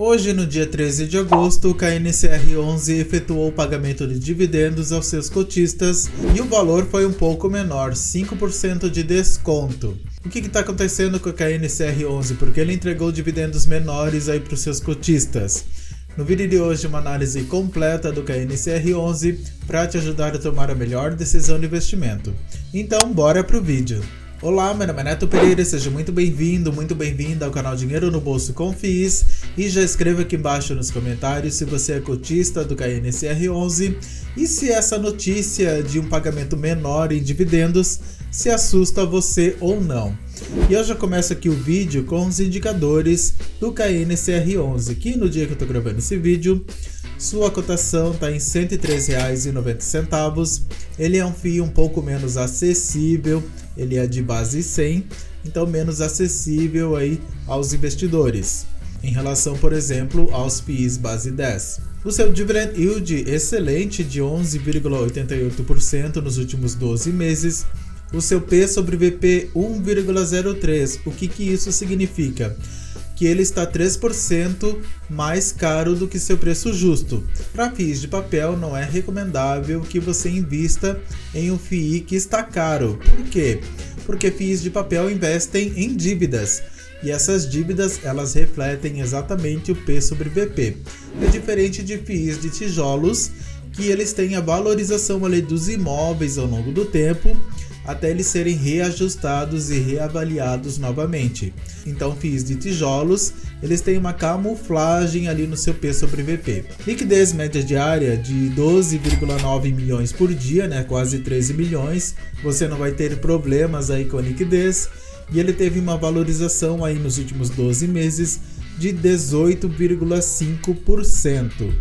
Hoje, no dia 13 de agosto, o KNCR11 efetuou o pagamento de dividendos aos seus cotistas e o valor foi um pouco menor, 5% de desconto. O que está acontecendo com o KNCR11? Porque ele entregou dividendos menores aí para os seus cotistas. No vídeo de hoje, uma análise completa do KNCR11 para te ajudar a tomar a melhor decisão de investimento. Então, bora pro vídeo! Olá, meu nome é Neto Pereira, seja muito bem-vindo, muito bem-vinda ao canal Dinheiro no Bolso com FIIs e já escreva aqui embaixo nos comentários se você é cotista do KNCR11 e se essa notícia de um pagamento menor em dividendos se assusta você ou não. E eu já começo aqui o vídeo com os indicadores do KNCR11, que no dia que eu estou gravando esse vídeo, sua cotação está em R$ 103,90. Ele é um FII um pouco menos acessível, ele é de base 100, então menos acessível aí aos investidores, em relação, por exemplo, aos FIIs base 10. O seu dividend yield excelente de 11,88% nos últimos 12 meses. O seu P sobre VP 1,03. O que isso significa? Que ele está 3% mais caro do que seu preço justo. Para FIIs de papel, não é recomendável que você invista em um FII que está caro. Por quê? Porque FIIs de papel investem em dívidas. E essas dívidas, elas refletem exatamente o P sobre VP. É diferente de FIIs de tijolos, que eles têm a valorização ali dos imóveis ao longo do tempo, até eles serem reajustados e reavaliados novamente. Então, FIIs de tijolos, eles têm uma camuflagem ali no seu P sobre VP. Liquidez média diária de 12,9 milhões por dia, né? Quase 13 milhões. Você não vai ter problemas aí com a liquidez. E ele teve uma valorização aí nos últimos 12 meses de 18,5%.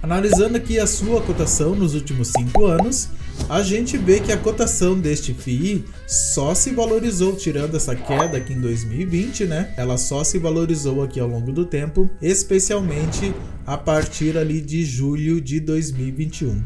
Analisando aqui a sua cotação nos últimos 5 anos, a gente vê que a cotação deste FII só se valorizou, tirando essa queda aqui em 2020, né? Ela só se valorizou aqui ao longo do tempo, especialmente a partir ali de julho de 2021.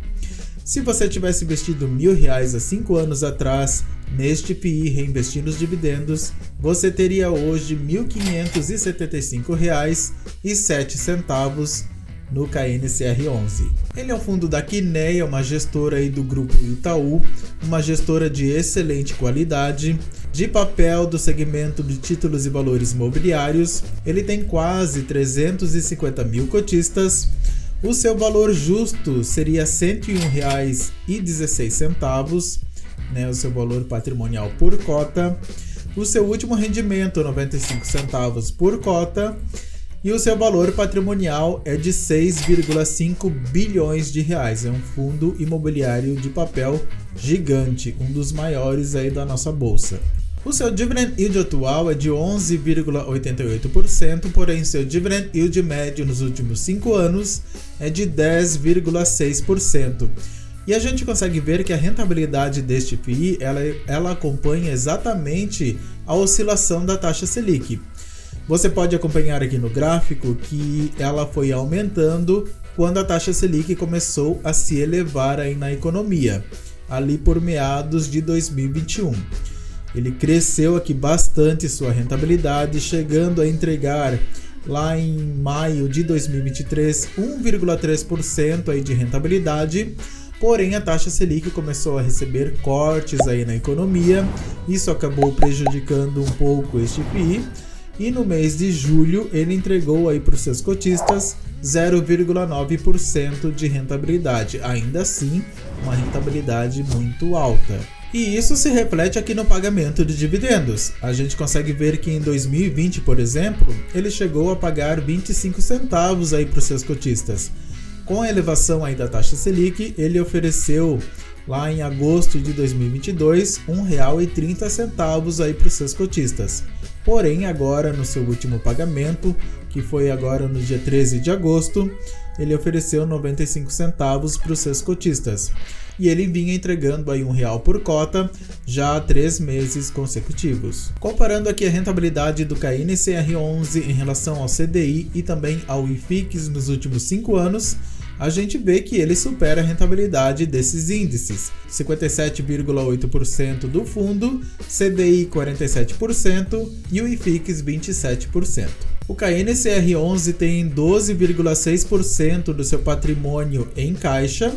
Se você tivesse investido R$1.000 há 5 anos atrás neste FII reinvestindo os dividendos, você teria hoje R$ 1.575,07 no KNCR11. Ele é um fundo da Quineia, uma gestora aí do grupo Itaú, uma gestora de excelente qualidade, de papel do segmento de títulos e valores imobiliários. Ele tem quase 350 mil cotistas. O seu valor justo seria R$ 101,16, né, o seu valor patrimonial por cota. O seu último rendimento, 95 centavos por cota. E o seu valor patrimonial é de 6,5 bilhões de reais. É um fundo imobiliário de papel gigante, um dos maiores aí da nossa bolsa. O seu dividend yield atual é de 11,88%, porém seu dividend yield médio nos últimos 5 anos é de 10,6%. E a gente consegue ver que a rentabilidade deste FII ela acompanha exatamente a oscilação da taxa Selic. Você pode acompanhar aqui no gráfico que ela foi aumentando quando a taxa Selic começou a se elevar aí na economia, ali por meados de 2021. Ele cresceu aqui bastante sua rentabilidade, chegando a entregar lá em maio de 2023 1,3% aí de rentabilidade. Porém, a taxa Selic começou a receber cortes aí na economia, isso acabou prejudicando um pouco este FII. E no mês de julho ele entregou aí para os seus cotistas 0,9% de rentabilidade, ainda assim uma rentabilidade muito alta. E isso se reflete aqui no pagamento de dividendos. A gente consegue ver que em 2020, por exemplo, ele chegou a pagar 25 centavos aí para os seus cotistas. Com a elevação aí da taxa Selic, ele ofereceu lá em agosto de 2022 R$ 1,30 aí para os seus cotistas. Porém, agora no seu último pagamento, que foi agora no dia 13 de agosto, ele ofereceu 95 centavos para os seus cotistas. E ele vinha entregando aí R$1 por cota já há 3 meses consecutivos. Comparando aqui a rentabilidade do KNCR11 em relação ao CDI e também ao IFIX nos últimos 5 anos, a gente vê que ele supera a rentabilidade desses índices, 57,8% do fundo, CDI 47% e o IFIX 27%. O KNCR11 tem 12,6% do seu patrimônio em caixa,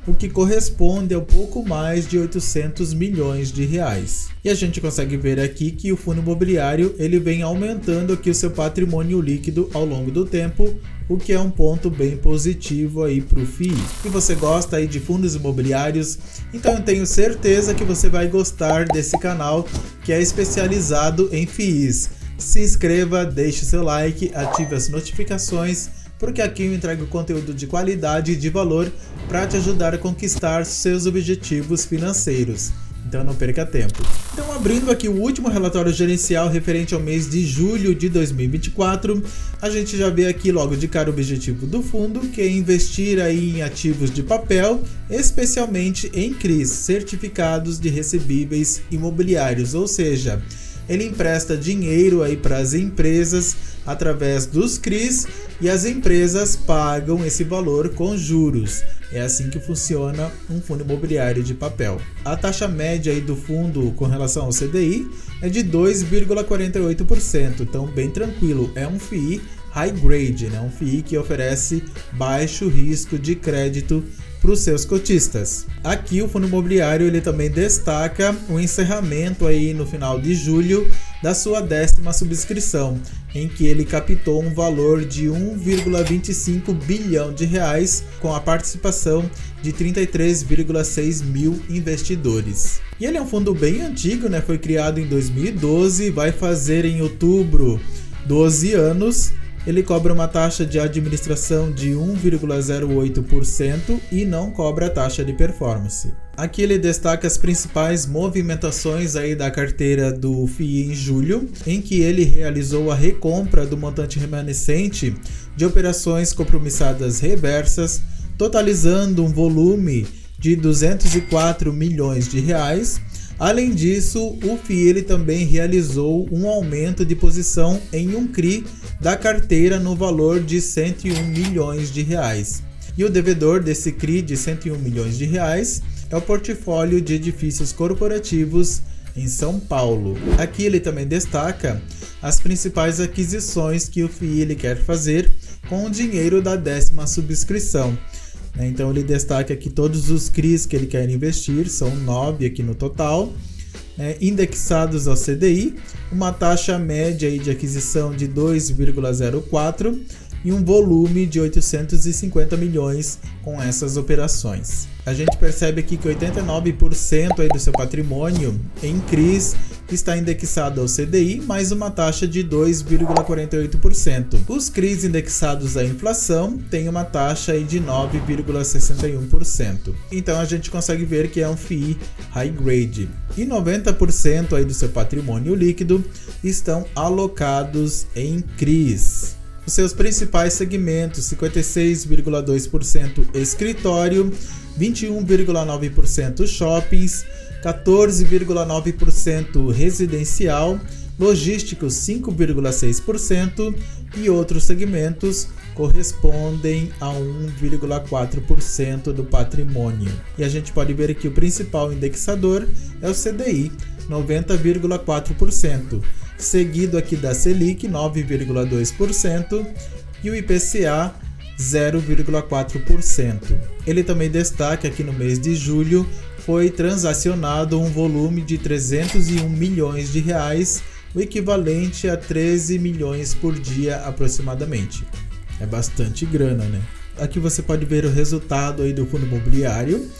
o que corresponde a pouco mais de 800 milhões de reais. E a gente consegue ver aqui que o fundo imobiliário ele vem aumentando aqui o seu patrimônio líquido ao longo do tempo, o que é um ponto bem positivo aí para o FII. Se você gosta aí de fundos imobiliários, então eu tenho certeza que você vai gostar desse canal que é especializado em FIIs. Se inscreva, deixe seu like, ative as notificações, porque aqui eu entrego conteúdo de qualidade e de valor para te ajudar a conquistar seus objetivos financeiros. Então não perca tempo. Então, abrindo aqui o último relatório gerencial referente ao mês de julho de 2024, a gente já vê aqui logo de cara o objetivo do fundo, que é investir aí em ativos de papel, especialmente em CRIs, certificados de recebíveis imobiliários, ou seja, ele empresta dinheiro aí para as empresas através dos CRIs e as empresas pagam esse valor com juros. É assim que funciona um fundo imobiliário de papel. A taxa média aí do fundo com relação ao CDI é de 2,48%, então bem tranquilo, é um FII high grade, né? Um FII que oferece baixo risco de crédito para os seus cotistas. Aqui o fundo imobiliário ele também destaca o encerramento aí no final de julho da sua 10ª subscrição, em que ele captou um valor de 1,25 bilhão de reais com a participação de 33,6 mil investidores. E ele é um fundo bem antigo, né? Foi criado em 2012, vai fazer em outubro 12 anos. Ele cobra uma taxa de administração de 1,08% e não cobra a taxa de performance. Aqui ele destaca as principais movimentações aí da carteira do FII em julho, em que ele realizou a recompra do montante remanescente de operações compromissadas reversas, totalizando um volume de 204 milhões de reais. Além disso, o FII ele também realizou um aumento de posição em um CRI da carteira no valor de 101 milhões de reais. E o devedor desse CRI de 101 milhões de reais é o portfólio de edifícios corporativos em São Paulo. Aqui ele também destaca as principais aquisições que o FII ele quer fazer com o dinheiro da 10ª subscrição. Então ele destaca aqui todos os CRIs que ele quer investir, são 9 aqui no total, indexados ao CDI, uma taxa média aí de aquisição de 2,04 e um volume de 850 milhões com essas operações. A gente percebe aqui que 89% aí do seu patrimônio em CRIs está indexado ao CDI, mais uma taxa de 2,48%. Os CRIs indexados à inflação têm uma taxa aí de 9,61%. Então a gente consegue ver que é um FII high grade. E 90% aí do seu patrimônio líquido estão alocados em CRIs. Os seus principais segmentos: 56,2% escritório, 21,9% shoppings, 14,9% residencial, logísticos 5,6% e outros segmentos correspondem a 1,4% do patrimônio. E a gente pode ver que o principal indexador é o CDI, 90,4%, seguido aqui da Selic, 9,2%, e o IPCA, 0,4%. Ele também destaca que no mês de julho foi transacionado um volume de 301 milhões de reais, o equivalente a 13 milhões por dia aproximadamente. É bastante grana, né? Aqui você pode ver o resultado aí do fundo imobiliário,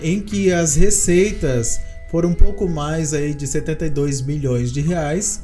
em que as receitas foram um pouco mais aí de 72 milhões de reais,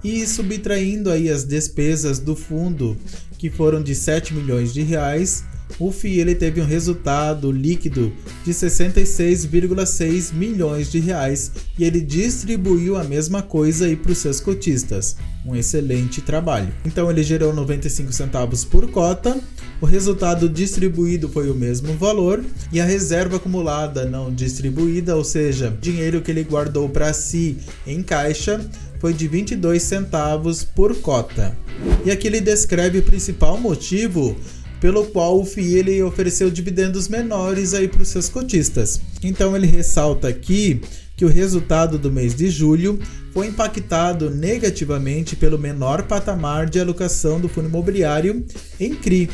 e subtraindo aí as despesas do fundo, que foram de 7 milhões de reais, o FII ele teve um resultado líquido de 66,6 milhões de reais e ele distribuiu a mesma coisa aí para os seus cotistas. Um excelente trabalho. Então ele gerou 95 centavos por cota, o resultado distribuído foi o mesmo valor e a reserva acumulada não distribuída, ou seja, dinheiro que ele guardou para si em caixa, foi de 22 centavos por cota. E aqui ele descreve o principal motivo pelo qual o FII ele ofereceu dividendos menores aí para os seus cotistas. Então ele ressalta aqui que o resultado do mês de julho foi impactado negativamente pelo menor patamar de alocação do fundo imobiliário em CRI,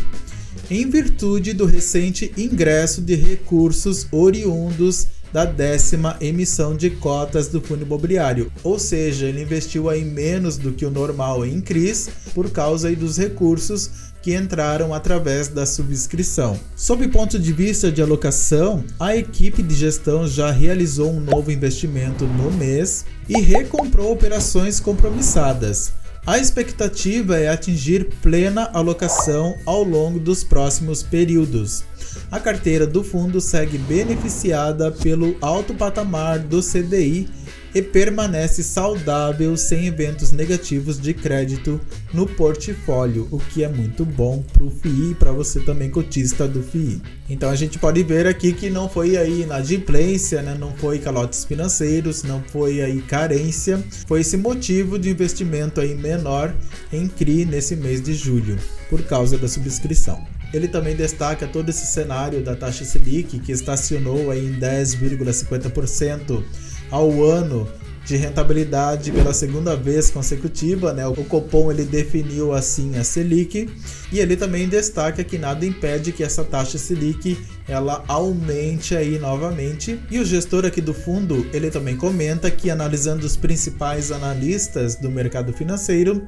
em virtude do recente ingresso de recursos oriundos da 10ª emissão de cotas do fundo imobiliário, ou seja, ele investiu aí menos do que o normal em CRIs por causa aí dos recursos que entraram através da subscrição. Sob ponto de vista de alocação, a equipe de gestão já realizou um novo investimento no mês e recomprou operações compromissadas. A expectativa é atingir plena alocação ao longo dos próximos períodos. A carteira do fundo segue beneficiada pelo alto patamar do CDI e permanece saudável sem eventos negativos de crédito no portfólio, o que é muito bom para o FII e para você também cotista do FII. Então a gente pode ver aqui que não foi aí inadimplência, né? Não foi calotes financeiros, não foi aí carência, foi esse motivo de investimento aí menor em CRI nesse mês de julho, por causa da subscrição. Ele também destaca todo esse cenário da taxa Selic, que estacionou aí em 10,50% ao ano de rentabilidade pela segunda vez consecutiva, né? O Copom ele definiu assim a Selic, e ele também destaca que nada impede que essa taxa Selic ela aumente aí novamente. E o gestor aqui do fundo, ele também comenta que, analisando os principais analistas do mercado financeiro,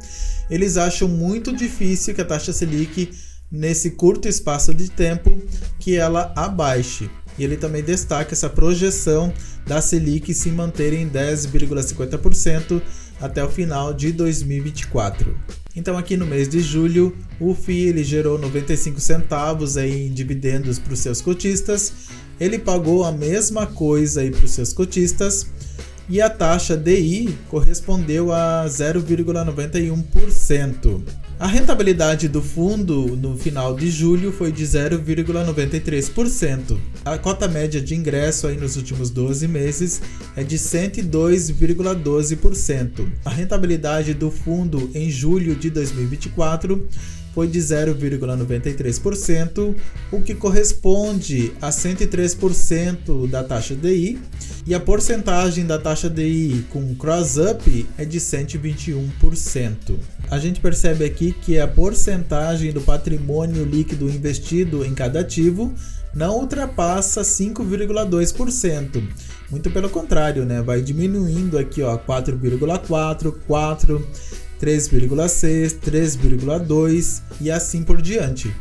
eles acham muito difícil que a taxa Selic, nesse curto espaço de tempo, que ela abaixe. E ele também destaca essa projeção da Selic se manter em 10,50% até o final de 2024. Então aqui no mês de julho, o FII ele gerou 95 centavos aí em dividendos para os seus cotistas, ele pagou a mesma coisa aí para os seus cotistas, e a taxa DI correspondeu a 0,91%. A rentabilidade do fundo no final de julho foi de 0,93%. A cota média de ingresso aí nos últimos 12 meses é de 102,12%. A rentabilidade do fundo em julho de 2024 foi de 0,93%, o que corresponde a 103% da taxa DI, e a porcentagem da taxa DI com cross-up é de 121%. A gente percebe aqui que a porcentagem do patrimônio líquido investido em cada ativo não ultrapassa 5,2%. Muito pelo contrário, né? Vai diminuindo aqui, ó, 4,4, 4, 3,6, 3,2 e assim por diante.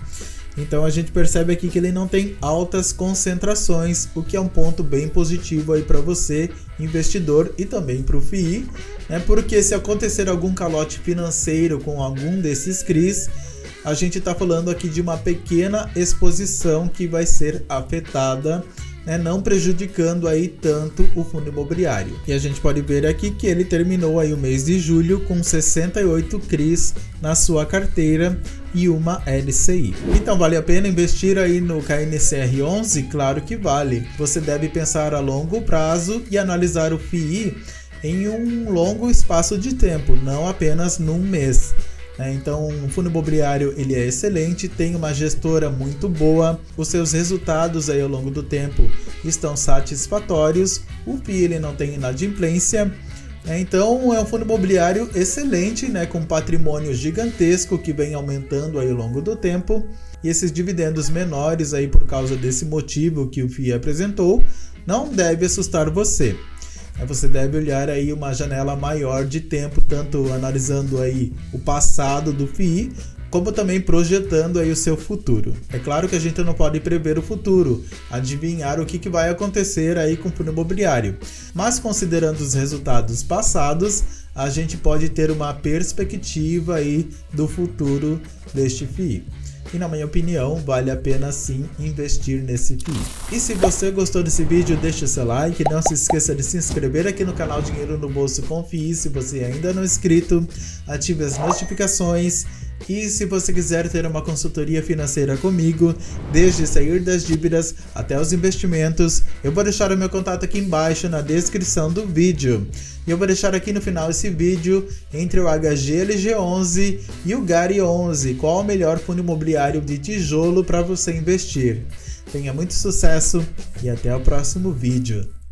Então a gente percebe aqui que ele não tem altas concentrações, o que é um ponto bem positivo aí para você, investidor, e também para o FII, né? Porque se acontecer algum calote financeiro com algum desses CRIs, a gente está falando aqui de uma pequena exposição que vai ser afetada, né, não prejudicando aí tanto o fundo imobiliário. E a gente pode ver aqui que ele terminou aí o mês de julho com 68 CRIs na sua carteira e uma LCI. Então vale a pena investir aí no KNCR11? Claro que vale. Você deve pensar a longo prazo e analisar o FII em um longo espaço de tempo, não apenas num mês. Então o fundo imobiliário ele é excelente, tem uma gestora muito boa, os seus resultados aí ao longo do tempo estão satisfatórios, o FII ele não tem inadimplência, então é um fundo imobiliário excelente, né, com patrimônio gigantesco que vem aumentando aí ao longo do tempo, e esses dividendos menores aí por causa desse motivo que o FII apresentou não deve assustar você. Você deve olhar aí uma janela maior de tempo, tanto analisando aí o passado do FII, como também projetando aí o seu futuro. É claro que a gente não pode prever o futuro, adivinhar o que vai acontecer aí com o fundo imobiliário, mas considerando os resultados passados, a gente pode ter uma perspectiva aí do futuro deste FII. E na minha opinião, vale a pena sim investir nesse FII. E se você gostou desse vídeo, deixe seu like, não se esqueça de se inscrever aqui no canal Dinheiro no Bolso com FII. Se você ainda não é inscrito, ative as notificações E se você quiser ter uma consultoria financeira comigo, desde sair das dívidas até os investimentos, eu vou deixar o meu contato aqui embaixo na descrição do vídeo. E eu vou deixar aqui no final esse vídeo entre o HGLG11 e o GARI 11, qual o melhor fundo imobiliário de tijolo para você investir. Tenha muito sucesso e até o próximo vídeo.